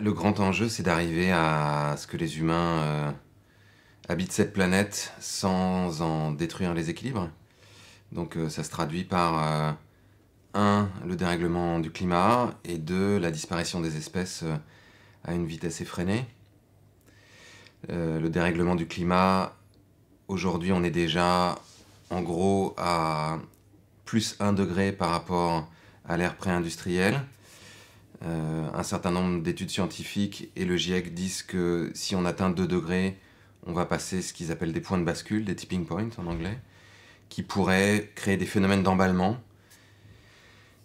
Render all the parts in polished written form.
Le grand enjeu, c'est d'arriver à ce que les humains habitent cette planète sans en détruire les équilibres. Donc ça se traduit par, un, le dérèglement du climat, et deux, la disparition des espèces à une vitesse effrénée. Le dérèglement du climat, aujourd'hui on est déjà en gros à plus 1 degré par rapport à l'ère pré-industrielle. Un certain nombre d'études scientifiques et le GIEC disent que si on atteint 2 degrés, on va passer ce qu'ils appellent des points de bascule, des tipping points en anglais, qui pourraient créer des phénomènes d'emballement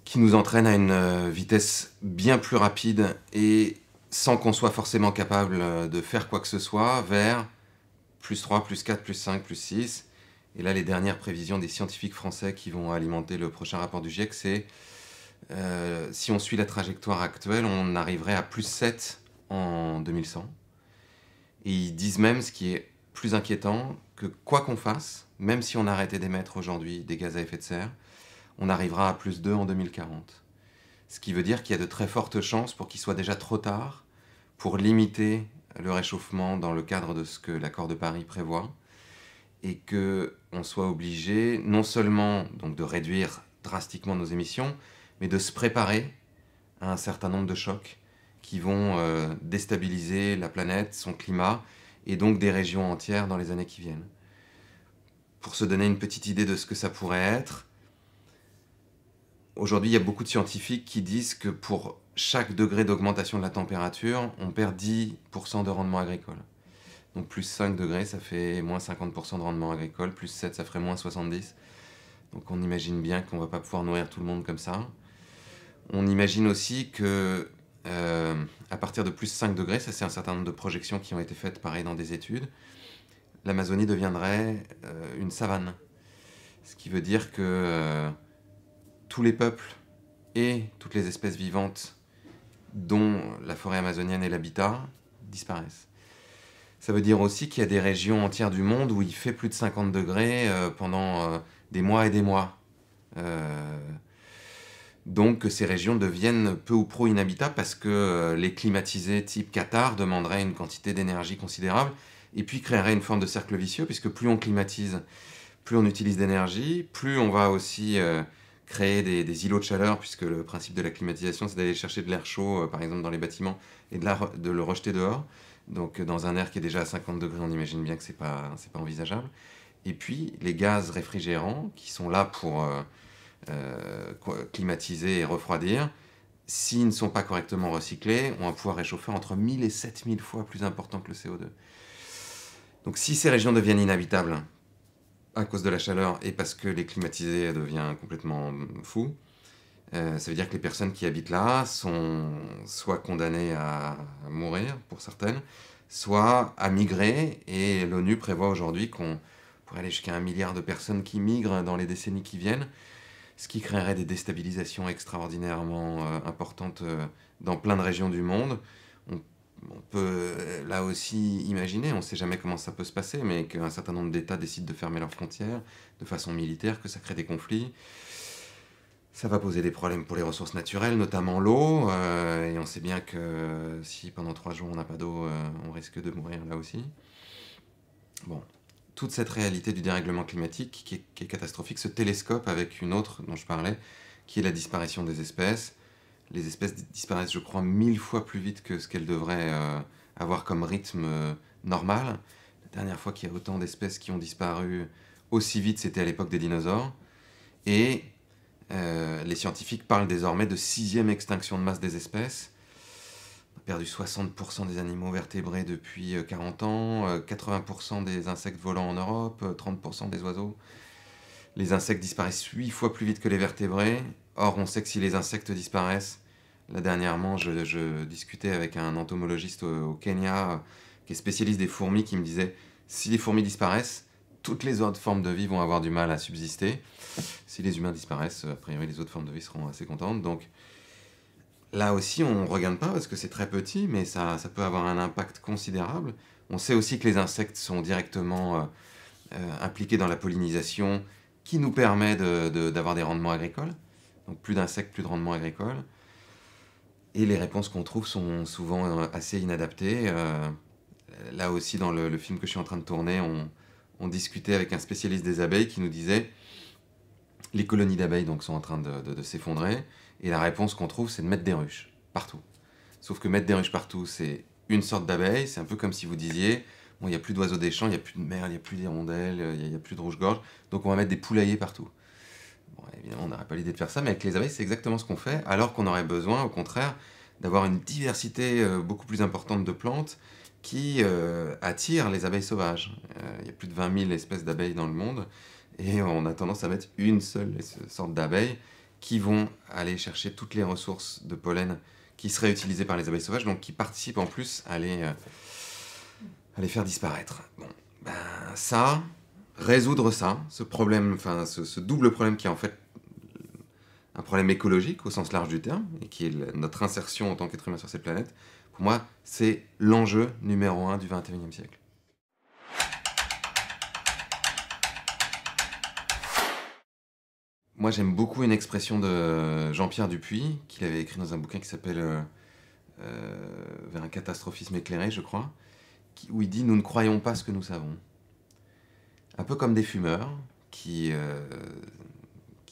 qui nous entraînent à une vitesse bien plus rapide et sans qu'on soit forcément capable de faire quoi que ce soit vers plus 3, plus 4, plus 5, plus 6. Et là, les dernières prévisions des scientifiques français qui vont alimenter le prochain rapport du GIEC, c'est si on suit la trajectoire actuelle, on arriverait à plus 7 en 2100. Et ils disent même, ce qui est plus inquiétant, que quoi qu'on fasse, même si on arrêtait d'émettre aujourd'hui des gaz à effet de serre, on arrivera à plus 2 en 2040. Ce qui veut dire qu'il y a de très fortes chances pour qu'il soit déjà trop tard pour limiter le réchauffement dans le cadre de ce que l'accord de Paris prévoit, et qu'on soit obligé non seulement donc, de réduire drastiquement nos émissions, mais de se préparer à un certain nombre de chocs qui vont déstabiliser la planète, son climat, et donc des régions entières dans les années qui viennent. Pour se donner une petite idée de ce que ça pourrait être, aujourd'hui il y a beaucoup de scientifiques qui disent que pour chaque degré d'augmentation de la température, on perd 10% de rendement agricole. Donc plus 5 degrés, ça fait moins 50% de rendement agricole, plus 7, ça ferait moins 70. Donc on imagine bien qu'on ne va pas pouvoir nourrir tout le monde comme ça. On imagine aussi que à partir de plus 5 degrés, ça c'est un certain nombre de projections qui ont été faites pareil dans des études, l'Amazonie deviendrait une savane. Ce qui veut dire que tous les peuples et toutes les espèces vivantes dont la forêt amazonienne est l'habitat disparaissent. Ça veut dire aussi qu'il y a des régions entières du monde où il fait plus de 50 degrés pendant des mois et des mois. Donc que ces régions deviennent peu ou prou inhabitables parce que les climatisés type Qatar demanderaient une quantité d'énergie considérable et puis créeraient une forme de cercle vicieux, puisque plus on climatise, plus on utilise d'énergie, plus on va aussi créer des îlots de chaleur, puisque le principe de la climatisation, c'est d'aller chercher de l'air chaud, par exemple dans les bâtiments, et de le rejeter dehors. Donc dans un air qui est déjà à 50 degrés, on imagine bien que c'est pas envisageable. Et puis les gaz réfrigérants, qui sont là pour climatiser et refroidir, s'ils ne sont pas correctement recyclés, on va pouvoir réchauffer entre 1000 et 7000 fois plus important que le CO2. Donc si ces régions deviennent inhabitables à cause de la chaleur et parce que les climatisés deviennent complètement fous, ça veut dire que les personnes qui habitent là sont soit condamnées à mourir, pour certaines, soit à migrer, et l'ONU prévoit aujourd'hui qu'on pourrait aller jusqu'à 1 milliard de personnes qui migrent dans les décennies qui viennent, ce qui créerait des déstabilisations extraordinairement importantes dans plein de régions du monde. On peut là aussi imaginer, on ne sait jamais comment ça peut se passer, mais qu'un certain nombre d'États décident de fermer leurs frontières de façon militaire, que ça crée des conflits. Ça va poser des problèmes pour les ressources naturelles, notamment l'eau, et on sait bien que si pendant 3 jours on n'a pas d'eau, on risque de mourir là aussi. Bon, toute cette réalité du dérèglement climatique qui est catastrophique se télescope avec une autre dont je parlais, qui est la disparition des espèces. Les espèces disparaissent, je crois, 1000 fois plus vite que ce qu'elles devraient avoir comme rythme normal. La dernière fois qu'il y a autant d'espèces qui ont disparu aussi vite, c'était à l'époque des dinosaures. Et les scientifiques parlent désormais de 6e extinction de masse des espèces. On a perdu 60% des animaux vertébrés depuis 40 ans, 80% des insectes volants en Europe, 30% des oiseaux. Les insectes disparaissent 8 fois plus vite que les vertébrés. Or, on sait que si les insectes disparaissent, là dernièrement, je discutais avec un entomologiste au Kenya qui est spécialiste des fourmis, qui me disait si les fourmis disparaissent, toutes les autres formes de vie vont avoir du mal à subsister. Si les humains disparaissent, a priori les autres formes de vie seront assez contentes. Donc là aussi, on ne regarde pas parce que c'est très petit, mais ça peut avoir un impact considérable. On sait aussi que les insectes sont directement impliqués dans la pollinisation, qui nous permet d'avoir des rendements agricoles. Donc plus d'insectes, plus de rendements agricoles. Et les réponses qu'on trouve sont souvent assez inadaptées. Là aussi, dans le film que je suis en train de tourner, on discutait avec un spécialiste des abeilles qui nous disait les colonies d'abeilles donc, sont en train de s'effondrer, et la réponse qu'on trouve, c'est de mettre des ruches partout. Sauf que mettre des ruches partout, c'est une sorte d'abeille, c'est un peu comme si vous disiez bon, il n'y a plus d'oiseaux des champs, il n'y a plus de merles, il n'y a plus d'hirondelles, il n'y a plus de rouge-gorge, donc on va mettre des poulaillers partout. Bon, évidemment, on n'aurait pas l'idée de faire ça, mais avec les abeilles, c'est exactement ce qu'on fait, alors qu'on aurait besoin, au contraire, d'avoir une diversité beaucoup plus importante de plantes qui attirent les abeilles sauvages. Il y a plus de 20 000 espèces d'abeilles dans le monde, et on a tendance à mettre une seule sorte d'abeilles qui vont aller chercher toutes les ressources de pollen qui seraient utilisées par les abeilles sauvages, donc qui participent en plus à les faire disparaître. Bon, ben ça, résoudre ça, ce problème, enfin ce double problème qui est en fait un problème écologique au sens large du terme, et qui est notre insertion en tant qu'être humain sur cette planète, pour moi, c'est l'enjeu numéro 1 du XXIe siècle. Moi, j'aime beaucoup une expression de Jean-Pierre Dupuy, qu'il avait écrit dans un bouquin qui s'appelle Vers un catastrophisme éclairé, je crois, où il dit « Nous ne croyons pas ce que nous savons ». Un peu comme des fumeurs qui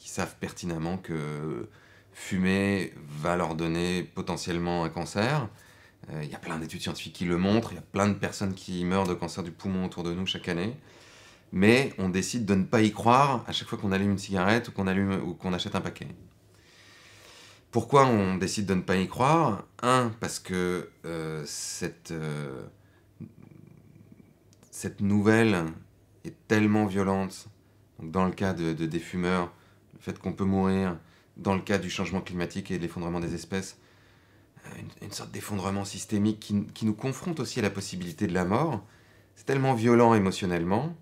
savent pertinemment que fumer va leur donner potentiellement un cancer. Il y a plein d'études scientifiques qui le montrent, il y a plein de personnes qui meurent de cancer du poumon autour de nous chaque année. Mais on décide de ne pas y croire à chaque fois qu'on allume une cigarette ou qu'on achète un paquet. Pourquoi on décide de ne pas y croire ? Parce que cette nouvelle est tellement violente. Donc dans le cas des fumeurs, le fait qu'on peut mourir, dans le cas du changement climatique et de l'effondrement des espèces, une sorte d'effondrement systémique qui nous confronte aussi à la possibilité de la mort. C'est tellement violent émotionnellement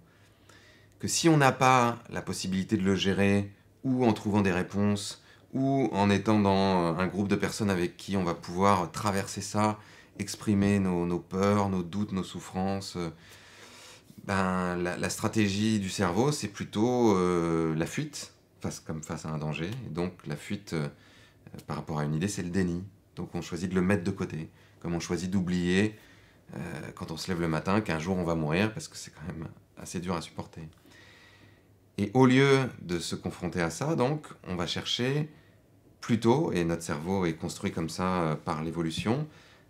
que si on n'a pas la possibilité de le gérer, ou en trouvant des réponses, ou en étant dans un groupe de personnes avec qui on va pouvoir traverser ça, exprimer nos peurs, nos doutes, nos souffrances, la stratégie du cerveau, c'est plutôt la fuite, face à un danger. Et donc la fuite, par rapport à une idée, c'est le déni. Donc on choisit de le mettre de côté, comme on choisit d'oublier, quand on se lève le matin, qu'un jour on va mourir, parce que c'est quand même assez dur à supporter. Et au lieu de se confronter à ça, donc, on va chercher plutôt, et notre cerveau est construit comme ça par l'évolution,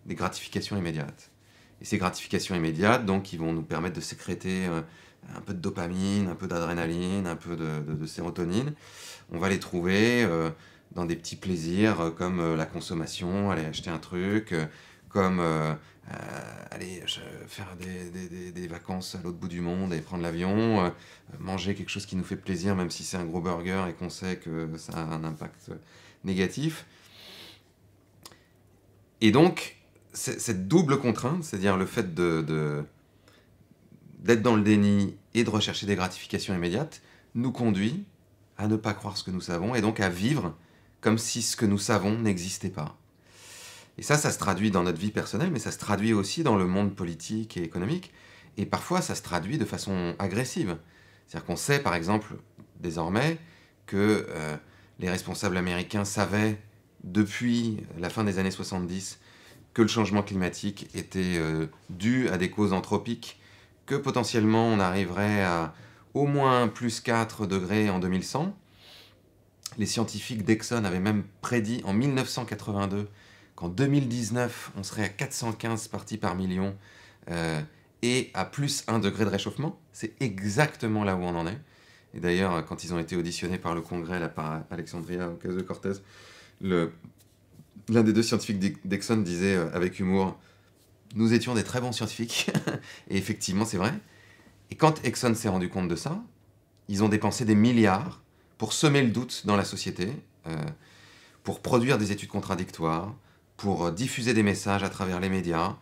des gratifications immédiates. Et ces gratifications immédiates, donc, qui vont nous permettre de sécréter un peu de dopamine, un peu d'adrénaline, un peu de sérotonine, on va les trouver dans des petits plaisirs comme la consommation, aller acheter un truc, comme aller faire des vacances à l'autre bout du monde et prendre l'avion, manger quelque chose qui nous fait plaisir, même si c'est un gros burger et qu'on sait que ça a un impact négatif. Et donc, cette double contrainte, c'est-à-dire le fait d'être dans le déni et de rechercher des gratifications immédiates, nous conduit à ne pas croire ce que nous savons et donc à vivre comme si ce que nous savons n'existait pas. Et ça se traduit dans notre vie personnelle, mais ça se traduit aussi dans le monde politique et économique. Et parfois, ça se traduit de façon agressive. C'est-à-dire qu'on sait, par exemple, désormais, que les responsables américains savaient, depuis la fin des années 70, que le changement climatique était dû à des causes anthropiques, que potentiellement on arriverait à au moins plus 4 degrés en 2100. Les scientifiques d'Exxon avaient même prédit en 1982 qu'en 2019, on serait à 415 parties par million et à plus 1 degré de réchauffement. C'est exactement là où on en est. Et d'ailleurs, quand ils ont été auditionnés par le Congrès, là, par Alexandria Ocasio-Cortez, l'un des deux scientifiques d'Exxon disait avec humour « Nous étions des très bons scientifiques. » Et effectivement, c'est vrai. Et quand Exxon s'est rendu compte de ça, ils ont dépensé des milliards pour semer le doute dans la société, pour produire des études contradictoires, pour diffuser des messages à travers les médias,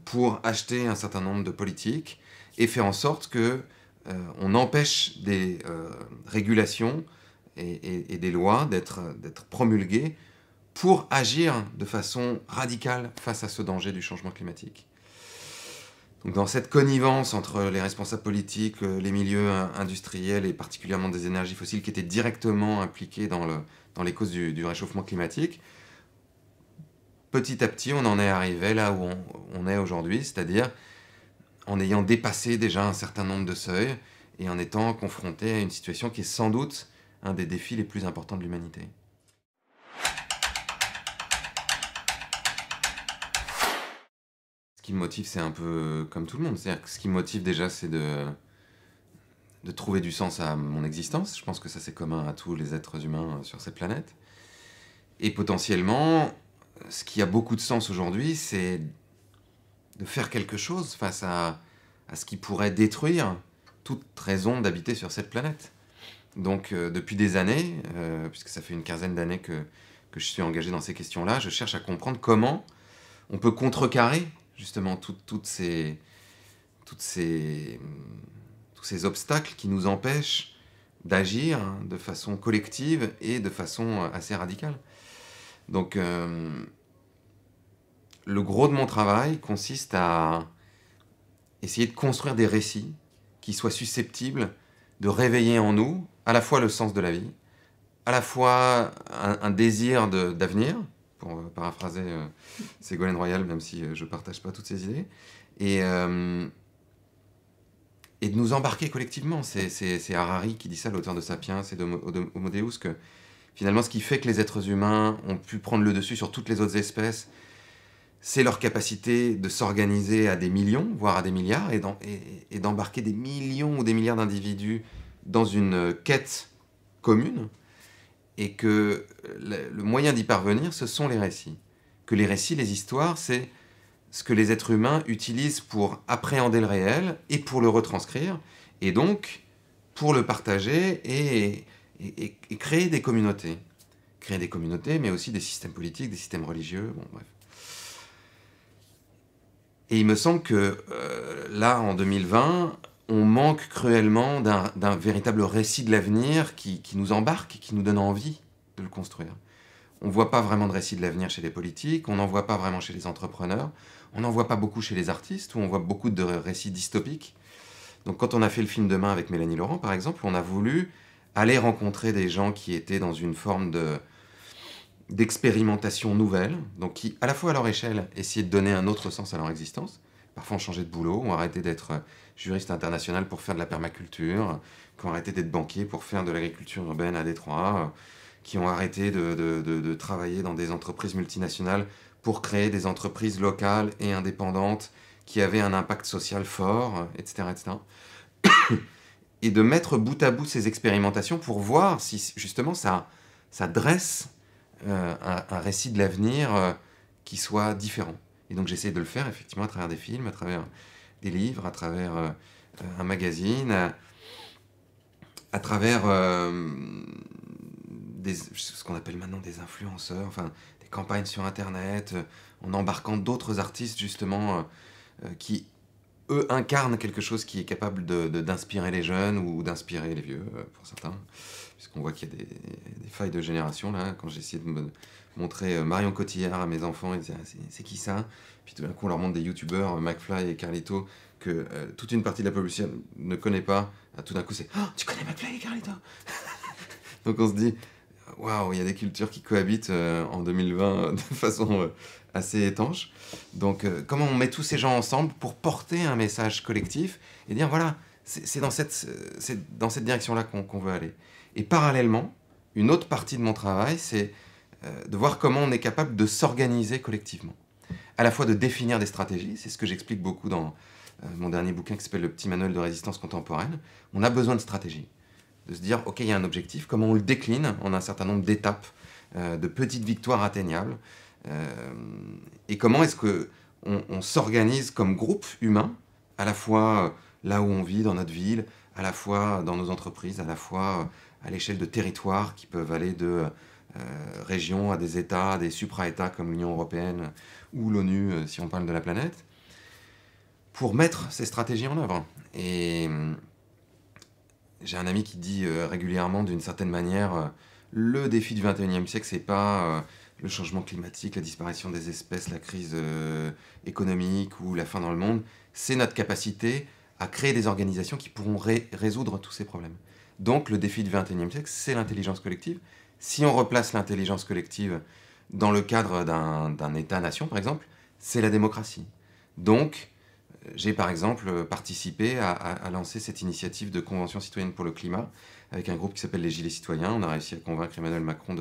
pour acheter un certain nombre de politiques et faire en sorte que on empêche des régulations et des lois d'être promulguées pour agir de façon radicale face à ce danger du changement climatique. Donc dans cette connivence entre les responsables politiques, les milieux industriels et particulièrement des énergies fossiles qui étaient directement impliqués dans les causes du réchauffement climatique, petit à petit, on en est arrivé là où on est aujourd'hui, c'est-à-dire en ayant dépassé déjà un certain nombre de seuils et en étant confronté à une situation qui est sans doute un des défis les plus importants de l'humanité. Ce qui me motive, c'est un peu comme tout le monde. C'est-à-dire que ce qui me motive déjà, c'est de trouver du sens à mon existence. Je pense que ça, c'est commun à tous les êtres humains sur cette planète. Et potentiellement, ce qui a beaucoup de sens aujourd'hui, c'est de faire quelque chose face à ce qui pourrait détruire toute raison d'habiter sur cette planète. Donc, depuis des années, puisque ça fait une quinzaine d'années que je suis engagé dans ces questions-là, je cherche à comprendre comment on peut contrecarrer justement tous ces obstacles qui nous empêchent d'agir de façon collective et de façon assez radicale. Donc, le gros de mon travail consiste à essayer de construire des récits qui soient susceptibles de réveiller en nous à la fois le sens de la vie, à la fois un désir d'avenir, pour paraphraser Ségolène Royal, même si je ne partage pas toutes ses idées, et de nous embarquer collectivement. C'est Harari qui dit ça, l'auteur de Sapiens et d'Homo Deus, que finalement ce qui fait que les êtres humains ont pu prendre le dessus sur toutes les autres espèces, c'est leur capacité de s'organiser à des millions, voire à des milliards, et d'embarquer des millions ou des milliards d'individus dans une quête commune, et que le moyen d'y parvenir, ce sont les récits. Que les récits, les histoires, c'est ce que les êtres humains utilisent pour appréhender le réel et pour le retranscrire, et donc pour le partager et créer des communautés. Créer des communautés, mais aussi des systèmes politiques, des systèmes religieux, bon bref. Et il me semble que là, en 2020, on manque cruellement d'un véritable récit de l'avenir qui nous embarque et qui nous donne envie de le construire. On ne voit pas vraiment de récit de l'avenir chez les politiques, on n'en voit pas vraiment chez les entrepreneurs, on n'en voit pas beaucoup chez les artistes, où on voit beaucoup de récits dystopiques. Donc quand on a fait le film Demain avec Mélanie Laurent, par exemple, on a voulu aller rencontrer des gens qui étaient dans une forme d'expérimentation nouvelle, donc qui, à la fois à leur échelle, essayaient de donner un autre sens à leur existence. Parfois ont changé de boulot, ont arrêté d'être juriste international pour faire de la permaculture, qui ont arrêté d'être banquier pour faire de l'agriculture urbaine à Détroit, qui ont arrêté de travailler dans des entreprises multinationales pour créer des entreprises locales et indépendantes qui avaient un impact social fort, etc., etc. Et de mettre bout à bout ces expérimentations pour voir si justement ça dresse un récit de l'avenir qui soit différent. Et donc j'essaie de le faire effectivement à travers des films, à travers des livres, à travers un magazine, à travers ce qu'on appelle maintenant des influenceurs, enfin des campagnes sur Internet, en embarquant d'autres artistes justement qui, eux, incarnent quelque chose qui est capable d'inspirer les jeunes ou d'inspirer les vieux, pour certains. Puisqu'on voit qu'il y a des failles de génération, là. Quand j'ai essayé de me montrer Marion Cotillard à mes enfants, ils disaient ah, c'est qui ça? Puis tout d'un coup, on leur montre des youtubeurs, McFly et Carlito, que toute une partie de la population ne connaît pas. Tout d'un coup, c'est oh, tu connais McFly et Carlito? Donc on se dit waouh, il y a des cultures qui cohabitent en 2020 de façon assez étanche. Donc comment on met tous ces gens ensemble pour porter un message collectif et dire voilà, c'est dans cette direction-là qu'on veut aller. Et parallèlement, une autre partie de mon travail, c'est de voir comment on est capable de s'organiser collectivement. À la fois de définir des stratégies, c'est ce que j'explique beaucoup dans mon dernier bouquin qui s'appelle Le petit manuel de résistance contemporaine. On a besoin de stratégie. De se dire, ok, il y a un objectif, comment on le décline en un certain nombre d'étapes, de petites victoires atteignables, et comment est-ce qu'on s'organise comme groupe humain, à la fois là où on vit dans notre ville, à la fois dans nos entreprises, à la fois à l'échelle de territoires qui peuvent aller de régions à des États, à des supra-États comme l'Union européenne ou l'ONU, si on parle de la planète, pour mettre ces stratégies en œuvre. Et j'ai un ami qui dit régulièrement, d'une certaine manière, le défi du 21e siècle, c'est pas le changement climatique, la disparition des espèces, la crise économique ou la faim dans le monde, c'est notre capacité à créer des organisations qui pourront résoudre tous ces problèmes. Donc le défi du 21e siècle, c'est l'intelligence collective. Si on replace l'intelligence collective dans le cadre d'un État-nation, par exemple, c'est la démocratie. Donc, j'ai par exemple participé à lancer cette initiative de Convention citoyenne pour le climat avec un groupe qui s'appelle les Gilets citoyens. On a réussi à convaincre Emmanuel Macron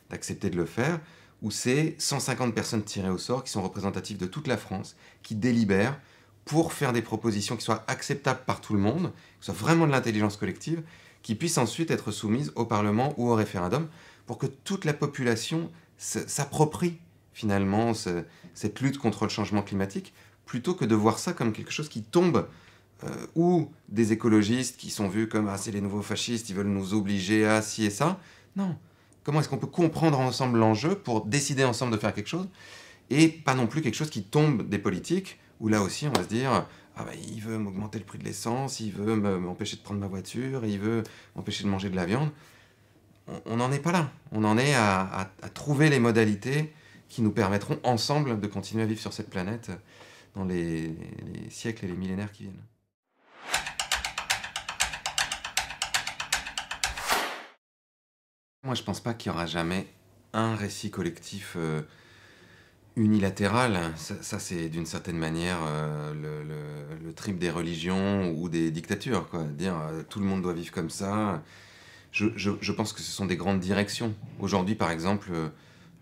d'accepter de le faire, où c'est 150 personnes tirées au sort qui sont représentatives de toute la France, qui délibèrent pour faire des propositions qui soient acceptables par tout le monde, qui soient vraiment de l'intelligence collective, qui puissent ensuite être soumises au Parlement ou au référendum, pour que toute la population s'approprie finalement cette lutte contre le changement climatique, plutôt que de voir ça comme quelque chose qui tombe, ou des écologistes qui sont vus comme « Ah, c'est les nouveaux fascistes, ils veulent nous obliger à ci et ça ». Non. Comment est-ce qu'on peut comprendre ensemble l'enjeu pour décider ensemble de faire quelque chose, et pas non plus quelque chose qui tombe des politiques, où là aussi on va se dire « Ah bah, il veut m'augmenter le prix de l'essence, il veut m'empêcher de prendre ma voiture, il veut m'empêcher de manger de la viande ». On n'en est pas là. On en est à trouver les modalités qui nous permettront ensemble de continuer à vivre sur cette planète dans les siècles et les millénaires qui viennent. Moi, je pense pas qu'il y aura jamais un récit collectif unilatéral. Ça, c'est d'une certaine manière le trip des religions ou des dictatures, quoi. Dire tout le monde doit vivre comme ça. Je pense que ce sont des grandes directions. Aujourd'hui, par exemple,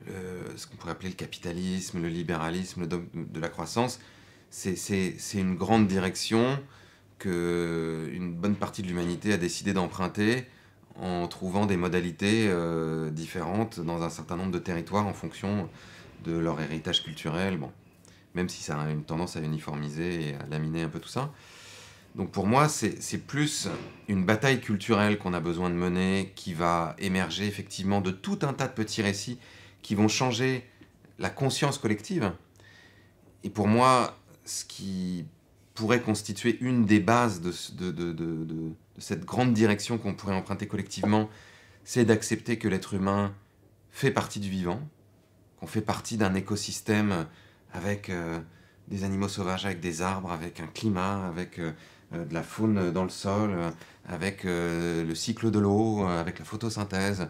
ce qu'on pourrait appeler le capitalisme, le libéralisme, le dogme de la croissance, c'est une grande direction qu'une bonne partie de l'humanité a décidé d'emprunter en trouvant des modalités différentes dans un certain nombre de territoires en fonction de leur héritage culturel, bon, même si ça a une tendance à uniformiser et à laminer un peu tout ça. Donc pour moi, c'est plus une bataille culturelle qu'on a besoin de mener, qui va émerger effectivement de tout un tas de petits récits qui vont changer la conscience collective. Et pour moi, ce qui pourrait constituer une des bases de cette grande direction qu'on pourrait emprunter collectivement, c'est d'accepter que l'être humain fait partie du vivant, qu'on fait partie d'un écosystème avec des animaux sauvages, avec des arbres, avec un climat, avec de la faune dans le sol, avec le cycle de l'eau, avec la photosynthèse,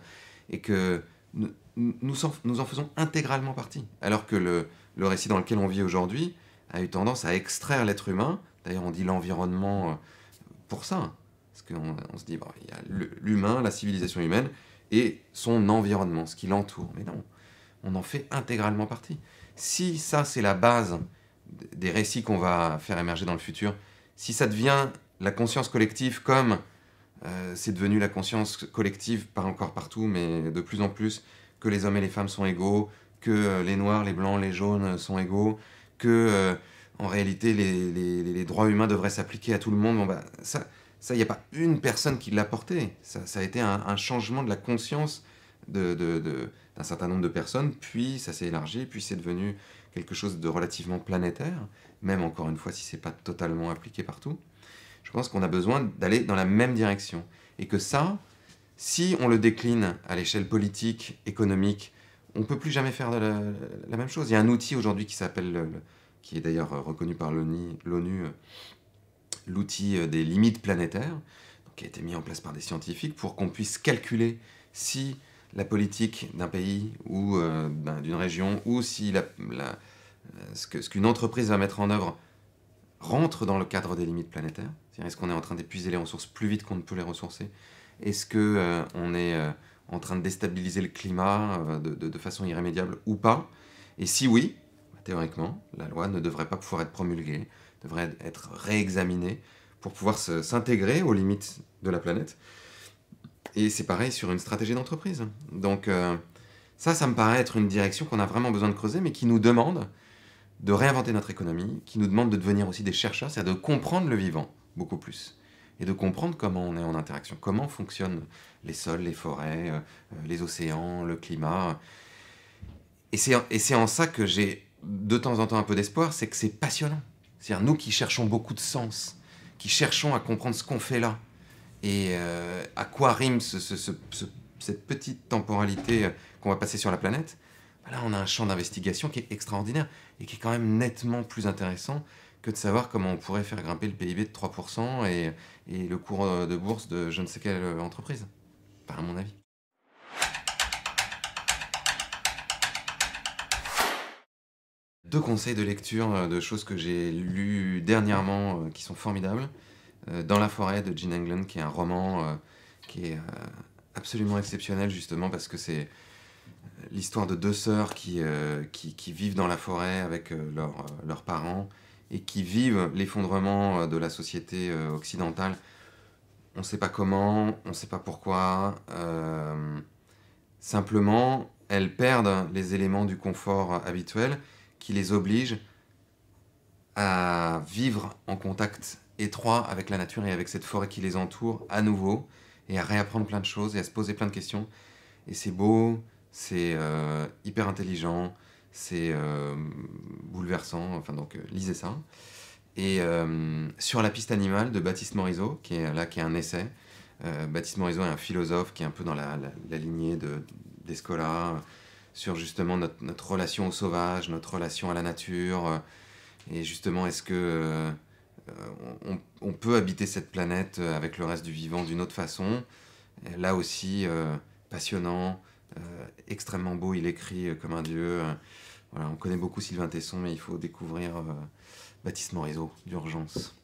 et que nous en faisons intégralement partie. Alors que le récit dans lequel on vit aujourd'hui a eu tendance à extraire l'être humain. D'ailleurs, on dit l'environnement pour ça. Parce qu'on se dit, bon, il y a l'humain, la civilisation humaine, et son environnement, ce qui l'entoure. Mais non, on en fait intégralement partie. Si ça, c'est la base des récits qu'on va faire émerger dans le futur, si ça devient la conscience collective comme c'est devenu la conscience collective, pas encore partout, mais de plus en plus, que les hommes et les femmes sont égaux, que les noirs, les blancs, les jaunes sont égaux, que en réalité les droits humains devraient s'appliquer à tout le monde, bon, bah, ça, il n'y a pas une personne qui l'a porté. Ça a été un changement de la conscience d'un certain nombre de personnes, puis ça s'est élargi, puis c'est devenu quelque chose de relativement planétaire, même encore une fois si c'est pas totalement appliqué partout. Je pense qu'on a besoin d'aller dans la même direction. Et que ça, si on le décline à l'échelle politique, économique, on ne peut plus jamais faire la même chose. Il y a un outil aujourd'hui qui s'appelle, qui est d'ailleurs reconnu par l'ONU, l'outil des limites planétaires, donc qui a été mis en place par des scientifiques pour qu'on puisse calculer si la politique d'un pays ou d'une région, ou si ce qu'une entreprise va mettre en œuvre rentre dans le cadre des limites planétaires. C'est-à-dire, est-ce qu'on est en train d'épuiser les ressources plus vite qu'on ne peut les ressourcer? Est-ce qu'on est en train de déstabiliser le climat de façon irrémédiable ou pas? Et si oui, théoriquement, la loi ne devrait pas pouvoir être promulguée, devrait être réexaminée pour pouvoir s'intégrer aux limites de la planète. Et c'est pareil sur une stratégie d'entreprise. Donc ça me paraît être une direction qu'on a vraiment besoin de creuser, mais qui nous demande de réinventer notre économie, qui nous demande de devenir aussi des chercheurs, c'est-à-dire de comprendre le vivant beaucoup plus, et de comprendre comment on est en interaction, comment fonctionnent les sols, les forêts, les océans, le climat. Et c'est en ça que j'ai de temps en temps un peu d'espoir, c'est que c'est passionnant. C'est-à-dire nous qui cherchons beaucoup de sens, qui cherchons à comprendre ce qu'on fait là, et à quoi rime cette petite temporalité qu'on va passer sur la planète. Là, on a un champ d'investigation qui est extraordinaire et qui est quand même nettement plus intéressant que de savoir comment on pourrait faire grimper le PIB de 3% et le cours de bourse de je ne sais quelle entreprise, par à mon avis. 2 conseils de lecture, de choses que j'ai lues dernièrement, qui sont formidables. Dans la forêt de Jean Englund, qui est un roman, qui est, absolument exceptionnel justement parce que c'est l'histoire de 2 sœurs qui vivent dans la forêt avec, leurs parents et qui vivent l'effondrement, de la société, occidentale. On ne sait pas comment, on ne sait pas pourquoi, simplement elles perdent les éléments du confort habituel qui les obligent à vivre en contact étroit avec la nature et avec cette forêt qui les entoure à nouveau, et à réapprendre plein de choses et à se poser plein de questions. Et c'est beau, c'est hyper intelligent, c'est bouleversant, enfin donc lisez ça. Et Sur la piste animale de Baptiste Morisot, qui est un essai. Baptiste Morisot est un philosophe qui est un peu dans la lignée d'Escola, sur justement notre relation au sauvage, notre relation à la nature, et justement est-ce que on peut habiter cette planète avec le reste du vivant d'une autre façon. Et là aussi, passionnant, extrêmement beau, il écrit comme un dieu. Voilà, on connaît beaucoup Sylvain Tesson, mais il faut découvrir Baptiste Morisot, d'urgence.